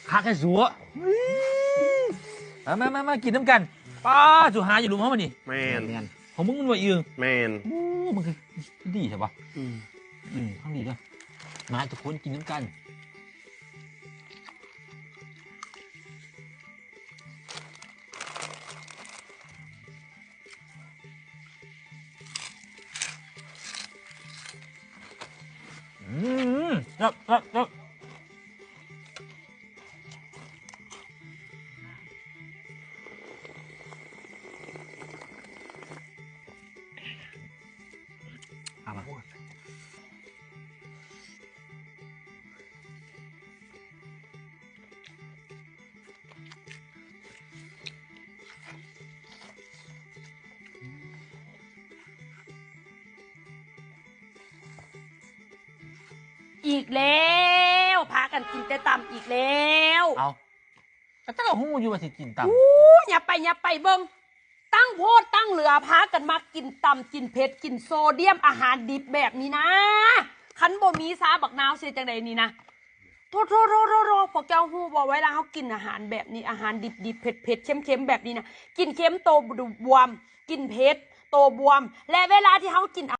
คักแค่สัวมากินน้ำกันป้าสุหาอยู่หลุมเขามานี่แมนของมึงมันว่ายืงแมนโอ้มันคือดีใช่ปะข้างดีด้วยมาทุกคนกินน้ำกันครับเอามาอีกแล้วพากันกินแต่ตำอีกแล้วเอาแต่ก็หูอยู่ว่าสิกินตำอย่าไปเบิ่งตั้งโพดตั้งเหลือพากันมากินตำกินเผ็ดกินโซเดียมอาหารดิบแบบนี้นะคันบ่มีซาบักนาวเสียจังใดนี่นะโทพวกเจ้าหูบอกไว้แล้วเขากินอาหารแบบนี้อาหารดิบเผ็ดเค็มแบบนี้นะกินเค็มโตบวมกินเผ็ดโตบวมและเวลาที่เขากิน